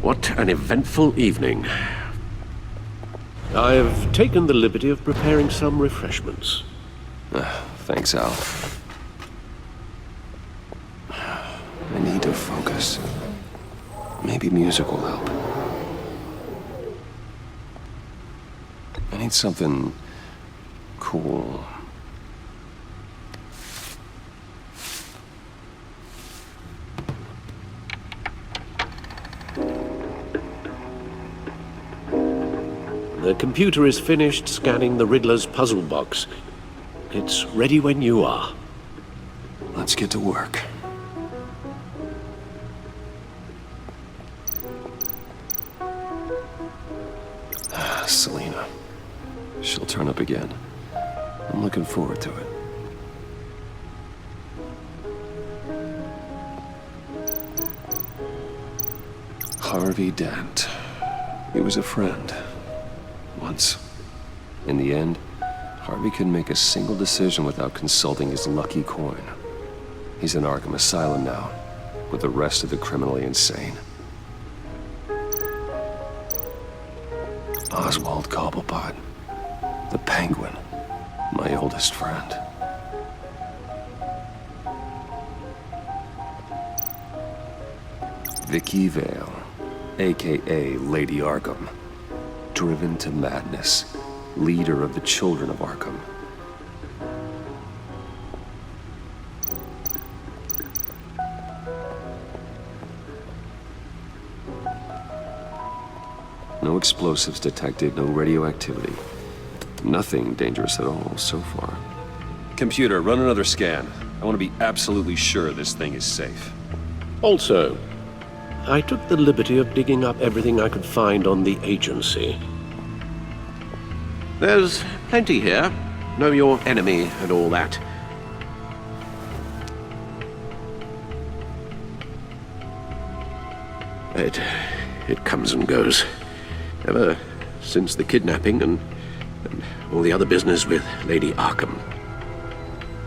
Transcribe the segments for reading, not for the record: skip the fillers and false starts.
What an eventful evening. I've taken the liberty of preparing some refreshments. Thanks, Al. I need to focus. Maybe music will help. I need something cool. The computer is finished scanning the Riddler's puzzle box. It's ready when you are. Let's get to work. Selena. She'll turn up again. I'm looking forward to it. Harvey Dent. He was a friend. Once. In the end, Harvey couldn't make a single decision without consulting his lucky coin. He's in Arkham Asylum now, with the rest of the criminally insane. Oswald Cobblepot, the Penguin, my oldest friend. Vicky Vale, a.k.a. Lady Arkham, driven to madness, leader of the Children of Arkham. No explosives detected, no radioactivity. Nothing dangerous at all so far. Computer, run another scan. I want to be absolutely sure this thing is safe. Also, I took the liberty of digging up everything I could find on the agency. There's plenty here. Know your enemy and all that. It comes and goes. Ever since the kidnapping and all the other business with Lady Arkham.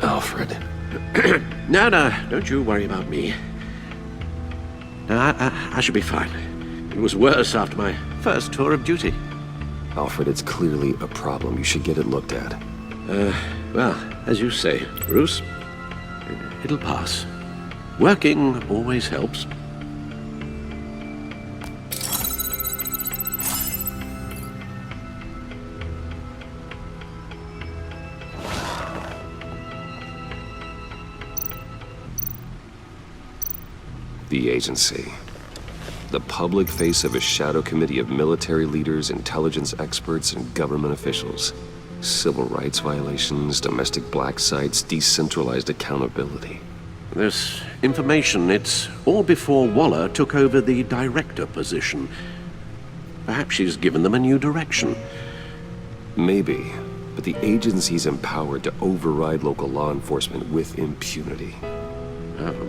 Alfred. No, don't you worry about me. No, I should be fine. It was worse after my first tour of duty. Alfred, it's clearly a problem. You should get it looked at. Well, as you say, Bruce, it'll pass. Working always helps. The agency. The public face of a shadow committee of military leaders, intelligence experts, and government officials. Civil rights violations, domestic black sites, decentralized accountability. This information, it's all before Waller took over the director position. Perhaps she's given them a new direction. Maybe, but the agency's empowered to override local law enforcement with impunity.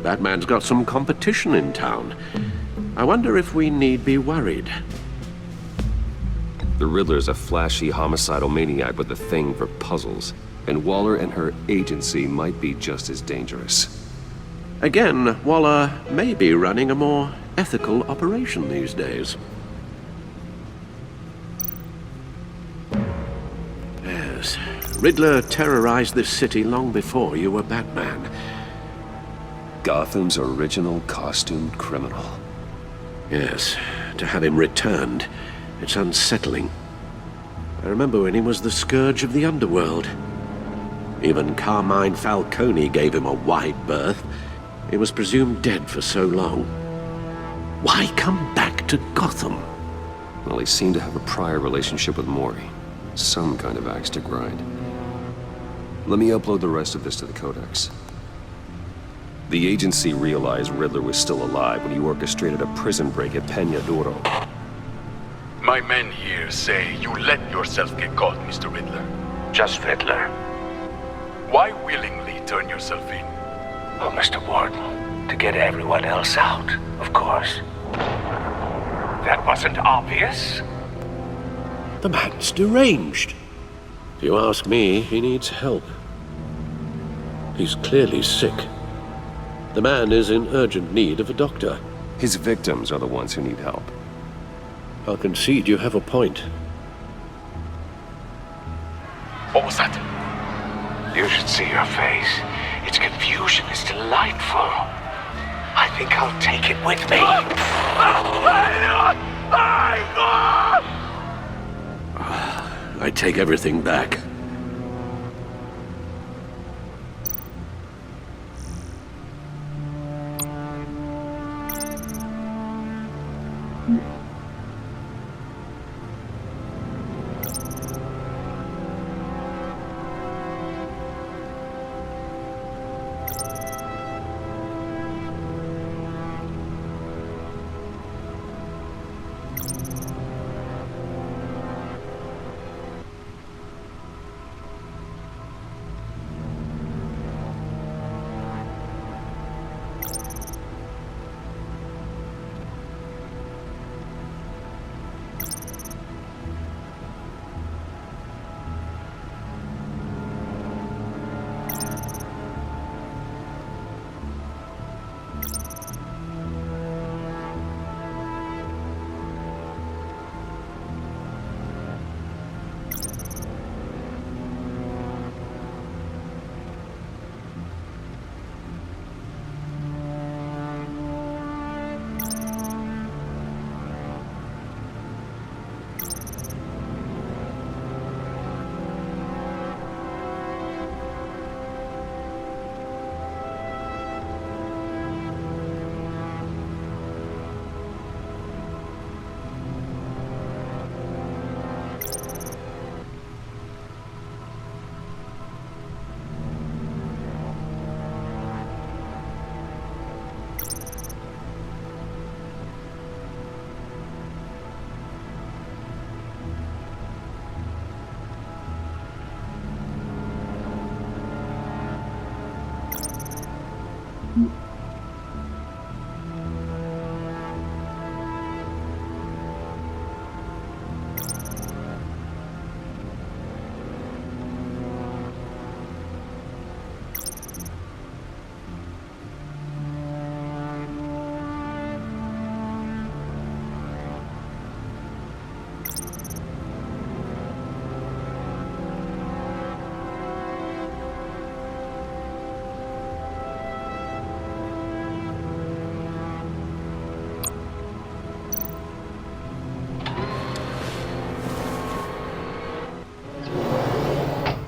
Batman's got some competition in town. I wonder if we need be worried. The Riddler's a flashy, homicidal maniac with a thing for puzzles, and Waller and her agency might be just as dangerous. Again, Waller may be running a more ethical operation these days. Yes, Riddler terrorized this city long before you were Batman. Gotham's original costumed criminal. Yes, to have him returned, it's unsettling. I remember when he was the scourge of the underworld. Even Carmine Falcone gave him a wide berth. He was presumed dead for so long. Why come back to Gotham? Well, he seemed to have a prior relationship with Mori. Some kind of axe to grind. Let me upload the rest of this to the Codex. The agency realized Riddler was still alive when he orchestrated a prison break at Peña Duro. My men here say you let yourself get caught, Mr. Riddler. Just Riddler. Why willingly turn yourself in? Oh, Mr. Warden, to get everyone else out, of course. That wasn't obvious? The man's deranged. If you ask me, he needs help. He's clearly sick. The man is in urgent need of a doctor. His victims are the ones who need help. I'll concede you have a point. What was that? You should see your face. Its confusion is delightful. I think I'll take it with me. I take everything back.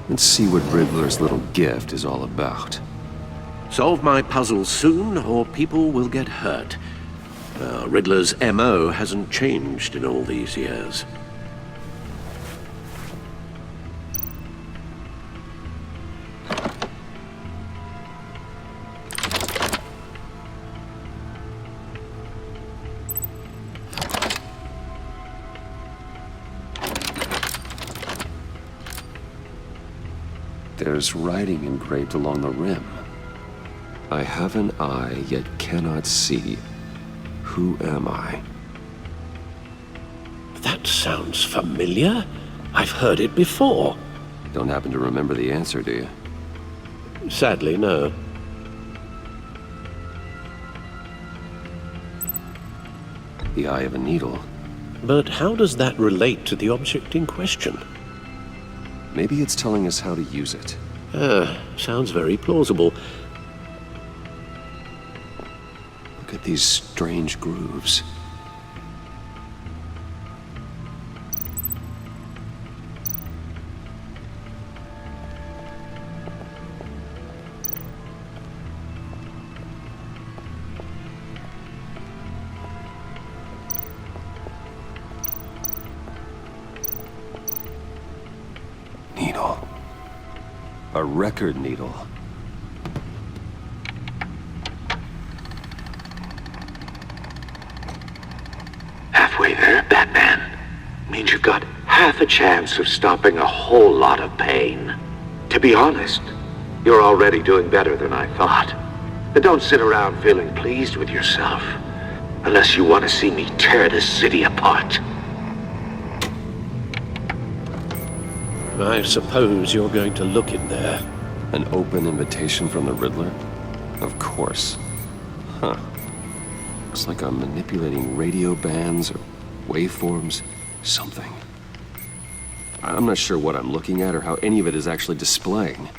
Let's see what Riddler's little gift is all about. Solve my puzzle soon, or people will get hurt. Riddler's MO hasn't changed in all these years. There's writing engraved along the rim. I have an eye, yet cannot see. Who am I? That sounds familiar. I've heard it before. Don't happen to remember the answer, do you? Sadly, no. The eye of a needle. But how does that relate to the object in question? Maybe it's telling us how to use it. Sounds very plausible. Look at these strange grooves. Needle. A record needle. Halfway there, Batman. Means you've got half a chance of stopping a whole lot of pain. To be honest, you're already doing better than I thought. But don't sit around feeling pleased with yourself, unless you want to see me tear this city apart. I suppose you're going to look in there. An open invitation from the Riddler? Of course. Huh. Looks like I'm manipulating radio bands or waveforms, something. I'm not sure what I'm looking at or how any of it is actually displaying.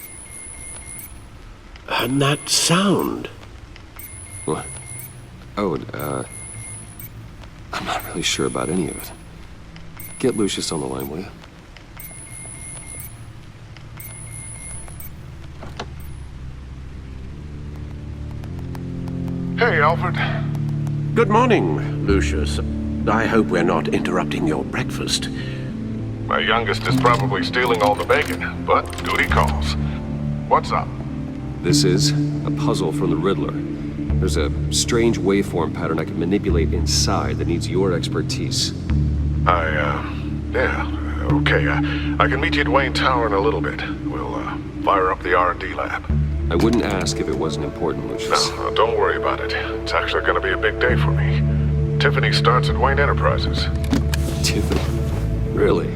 And that sound. What? Oh, I'm not really sure about any of it. Get Lucius on the line, will you? Hey, Alfred. Good morning, Lucius. I hope we're not interrupting your breakfast. My youngest is probably stealing all the bacon, but duty calls. What's up? This is a puzzle from the Riddler. There's a strange waveform pattern I can manipulate inside that needs your expertise. Yeah, okay. I can meet you at Wayne Tower in a little bit. We'll, fire up the R&D lab. I wouldn't ask if it wasn't important, Lucius. No, don't worry about it. It's actually gonna be a big day for me. Tiffany starts at Wayne Enterprises. Tiffany? Really?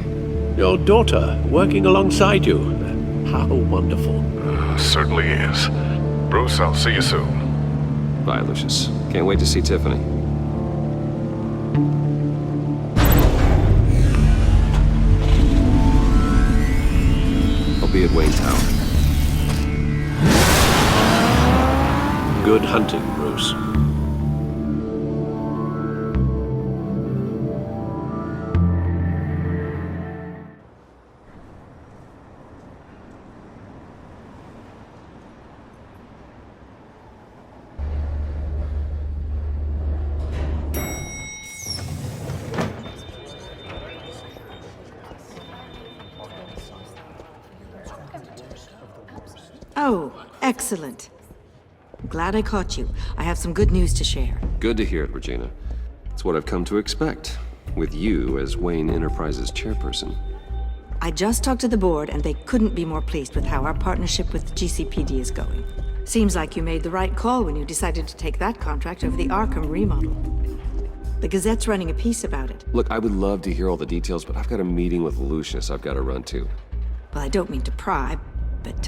Your daughter working alongside you. How wonderful. Certainly is. Bruce, I'll see you soon. Bye, Lucius. Can't wait to see Tiffany. I'll be at Wayne Tower. Good hunting, Bruce. Oh, excellent. Glad I caught you. I have some good news to share. Good to hear it, Regina. It's what I've come to expect, with you as Wayne Enterprises chairperson. I just talked to the board, and they couldn't be more pleased with how our partnership with GCPD is going. Seems like you made the right call when you decided to take that contract over the Arkham remodel. The Gazette's running a piece about it. Look, I would love to hear all the details, but I've got a meeting with Lucius I've got to run to. Well, I don't mean to pry, but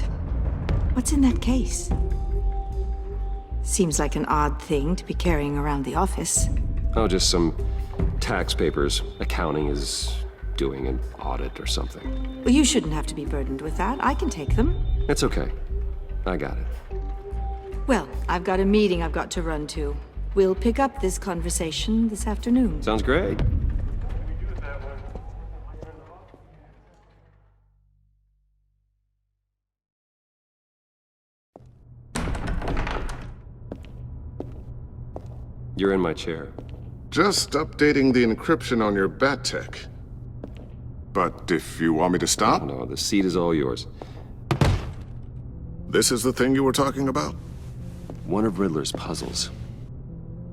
what's in that case? Seems like an odd thing to be carrying around the office. Oh, just some tax papers. Accounting is doing an audit or something. Well, you shouldn't have to be burdened with that. I can take them. It's okay. I got it. Well, I've got a meeting I've got to run to. We'll pick up this conversation this afternoon. Sounds great. You're in my chair. Just updating the encryption on your bat tech. But if you want me to stop, No, the seat is all yours. this is the thing you were talking about? One of Riddler's puzzles.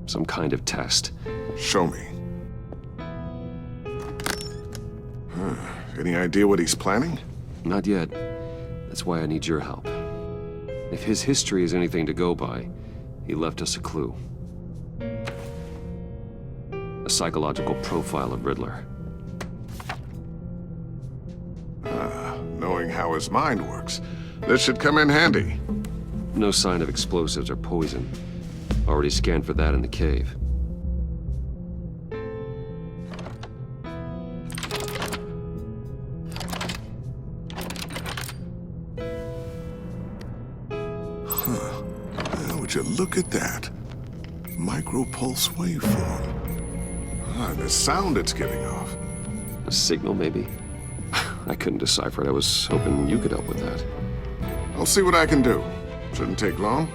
Some kind of test. Show me. Any idea what he's planning? Not yet. That's why I need your help. If his history is anything to go by, he left us a clue. A psychological profile of Riddler. Knowing how his mind works, this should come in handy. No sign of explosives or poison. Already scanned for that in the cave. Would you look at that? Micropulse waveform. The sound it's giving off. A signal, maybe? I couldn't decipher it. I was hoping you could help with that. I'll see what I can do. Shouldn't take long.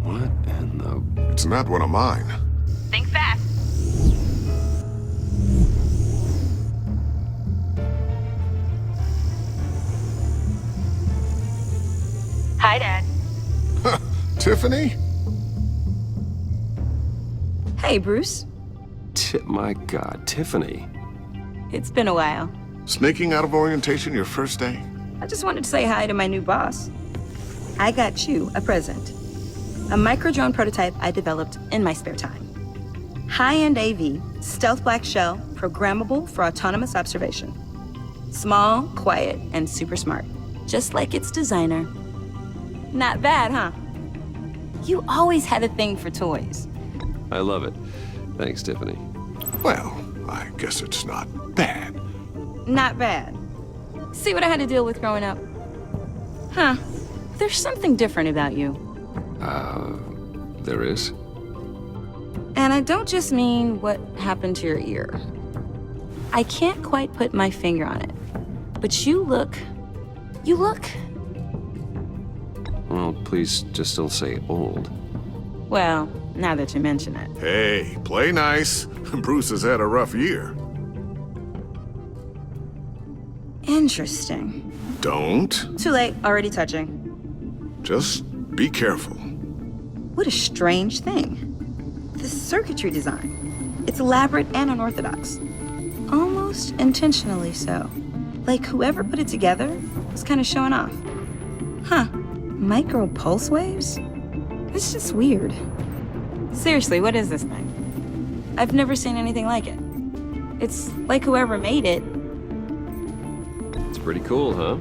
What in the... It's not one of mine. Think fast. Hi, Dad. Tiffany? Hey, Bruce. My God, Tiffany. It's been a while. Sneaking out of orientation your first day? I just wanted to say hi to my new boss. I got you a present. A micro-drone prototype I developed in my spare time. High-end AV, stealth black shell, programmable for autonomous observation. Small, quiet, and super smart. Just like its designer. Not bad, huh? You always had a thing for toys. I love it. Thanks, Tiffany. Well, I guess it's not bad. Not bad. See what I had to deal with growing up? Huh. There's something different about you. There is? And I don't just mean what happened to your ear. I can't quite put my finger on it. But you look... Well, please just don't say old. Well, now that you mention it. Hey, play nice. Bruce has had a rough year. Interesting. Don't. Too late, already touching. Just be careful. What a strange thing. The circuitry design. It's elaborate and unorthodox. Almost intentionally so. Like whoever put it together was kind of showing off. Huh. Micro pulse waves? It's just weird. Seriously, what is this thing? I've never seen anything like it. It's like whoever made it. It's pretty cool, huh?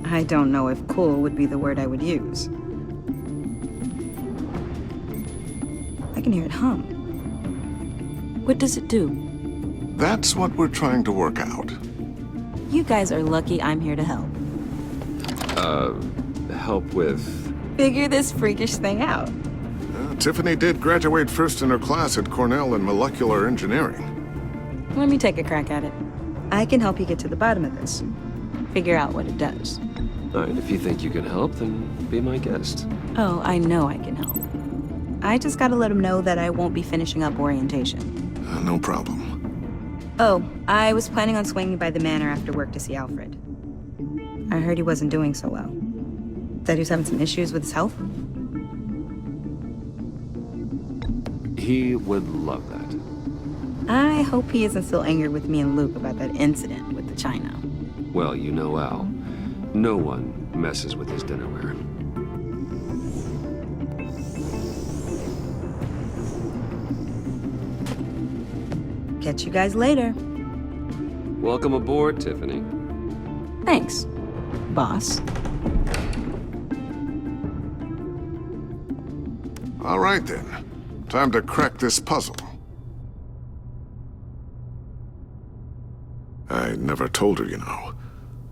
I don't know if cool would be the word I would use. I can hear it hum. What does it do? That's what we're trying to work out. You guys are lucky I'm here to help. Help with... Figure this freakish thing out. Tiffany did graduate first in her class at Cornell in molecular engineering. Let me take a crack at it. I can help you get to the bottom of this. Figure out what it does. All right, if you think you can help, then be my guest. Oh, I know I can help. I just gotta let him know that I won't be finishing up orientation. No problem. Oh, I was planning on swinging by the manor after work to see Alfred. I heard he wasn't doing so well. Said he was having some issues with his health. He would love that. I hope he isn't still angered with me and Luke about that incident with the china. Well, you know Al. No one messes with his dinnerware. Catch you guys later. Welcome aboard, Tiffany. Thanks, boss. All right, then. Time to crack this puzzle. I never told her, you know.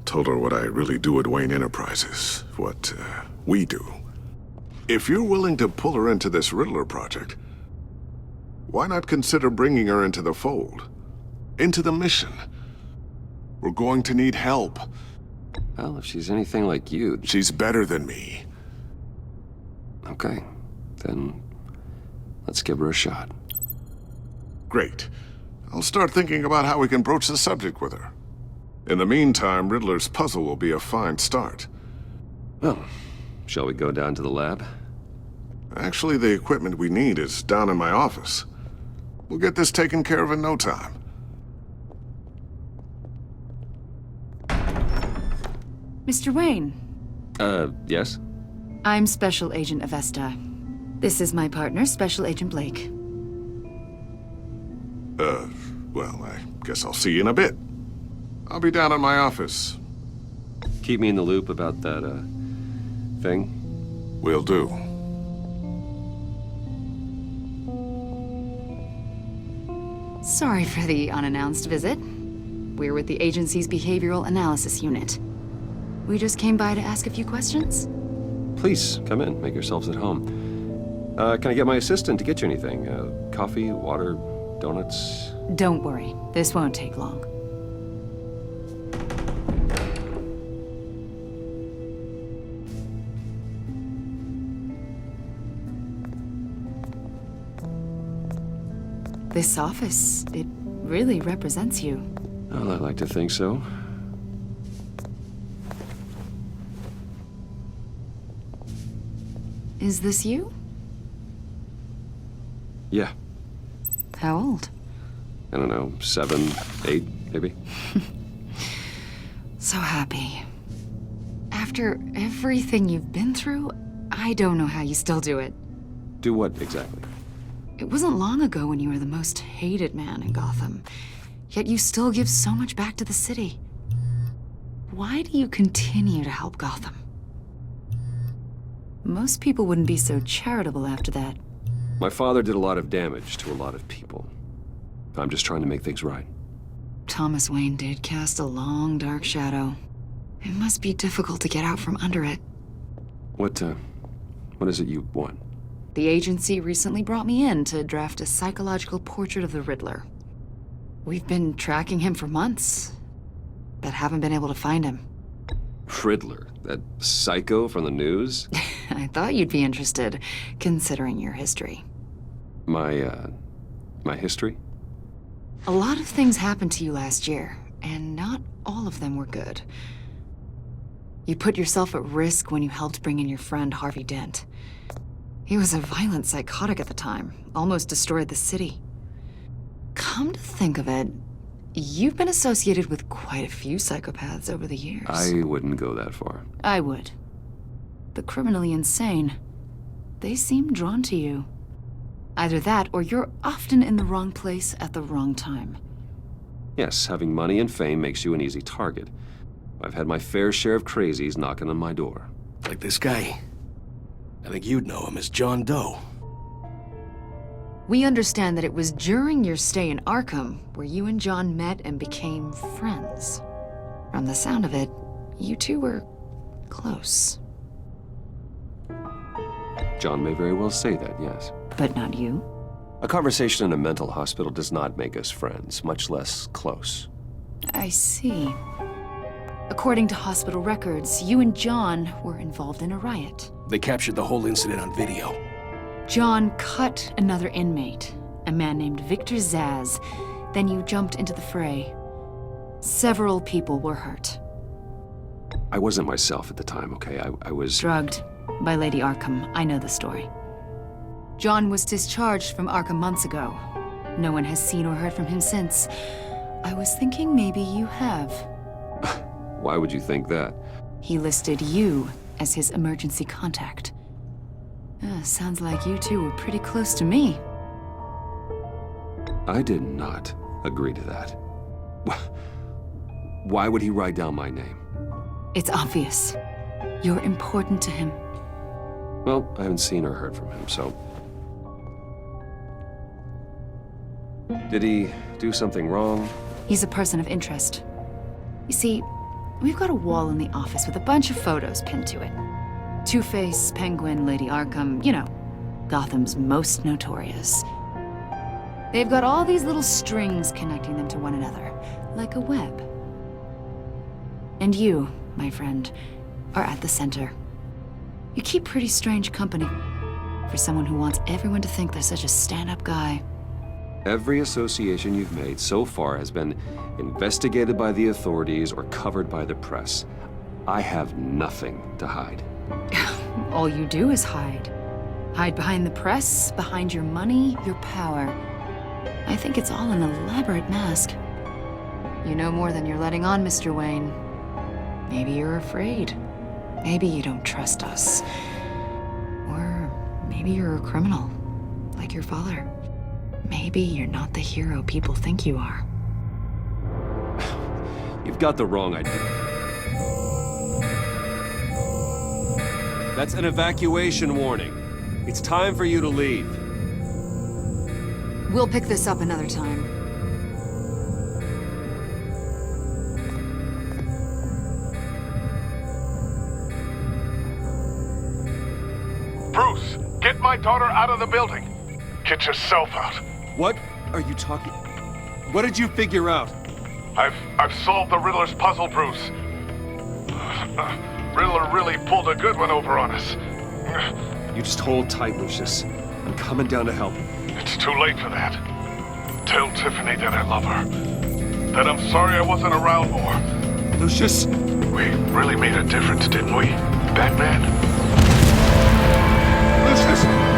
Told her what I really do at Wayne Enterprises. What, we do. If you're willing to pull her into this Riddler project, why not consider bringing her into the fold? Into the mission? We're going to need help. Well, if she's anything like you... She's better than me. Okay, then let's give her a shot. Great. I'll start thinking about how we can broach the subject with her. In the meantime, Riddler's puzzle will be a fine start. Well, shall we go down to the lab? Actually, the equipment we need is down in my office. We'll get this taken care of in no time. Mr. Wayne. Yes? I'm Special Agent Avesta. This is my partner, Special Agent Blake. Well, I guess I'll see you in a bit. I'll be down in my office. Keep me in the loop about that, thing. Will do. Sorry for the unannounced visit. We're with the agency's behavioral analysis unit. We just came by to ask a few questions. Please, come in. Make yourselves at home. Can I get my assistant to get you anything? Coffee, water, donuts? Don't worry, this won't take long. This office, it really represents you. Well, I like to think so. Is this you? Yeah. How old? I don't know, 7, 8, maybe? So happy. After everything you've been through, I don't know how you still do it. Do what exactly? It wasn't long ago when you were the most hated man in Gotham, yet you still give so much back to the city. Why do you continue to help Gotham? Most people wouldn't be so charitable after that. My father did a lot of damage to a lot of people. I'm just trying to make things right. Thomas Wayne did cast a long, dark shadow. It must be difficult to get out from under it. What is it you want? The agency recently brought me in to draft a psychological portrait of the Riddler. We've been tracking him for months, but haven't been able to find him. Riddler? That psycho from the news? I thought you'd be interested, considering your history. My history? A lot of things happened to you last year, and not all of them were good. You put yourself at risk when you helped bring in your friend Harvey Dent. He was a violent psychotic at the time, almost destroyed the city. Come to think of it, you've been associated with quite a few psychopaths over the years. I wouldn't go that far. I would. The criminally insane. They seem drawn to you. Either that, or you're often in the wrong place at the wrong time. Yes, having money and fame makes you an easy target. I've had my fair share of crazies knocking on my door. Like this guy. I think you'd know him as John Doe. We understand that it was during your stay in Arkham where you and John met and became friends. From the sound of it, you two were close. John may very well say that, yes. But not you? A conversation in a mental hospital does not make us friends, much less close. I see. According to hospital records, you and John were involved in a riot. They captured the whole incident on video. John cut another inmate, a man named Victor Zaz. Then you jumped into the fray. Several people were hurt. I wasn't myself at the time, okay? I was... Drugged by Lady Arkham. I know the story. John was discharged from Arkham months ago. No one has seen or heard from him since. I was thinking maybe you have. Why would you think that? He listed you as his emergency contact. Sounds like you two were pretty close to me. I did not agree to that. Why would he write down my name? It's obvious. You're important to him. Well, I haven't seen or heard from him, so... Did he do something wrong? He's a person of interest. You see, we've got a wall in the office with a bunch of photos pinned to it. Two-Face, Penguin, Lady Arkham, you know, Gotham's most notorious. They've got all these little strings connecting them to one another, like a web. And you, my friend, are at the center. You keep pretty strange company for someone who wants everyone to think they're such a stand-up guy. Every association you've made so far has been investigated by the authorities or covered by the press. I have nothing to hide. All you do is hide. Hide behind the press, behind your money, your power. I think it's all an elaborate mask. You know more than you're letting on, Mr. Wayne. Maybe you're afraid. Maybe you don't trust us. Or maybe you're a criminal, like your father. Maybe you're not the hero people think you are. You've got the wrong idea. That's an evacuation warning. It's time for you to leave. We'll pick this up another time. Bruce, get my daughter out of the building. Get yourself out. What are you talking... What did you figure out? I've solved the Riddler's puzzle, Bruce. Riddler really pulled a good one over on us. You just hold tight, Lucius. I'm coming down to help. It's too late for that. Tell Tiffany that I love her. That I'm sorry I wasn't around more. Lucius! We really made a difference, didn't we, Batman? Lucius!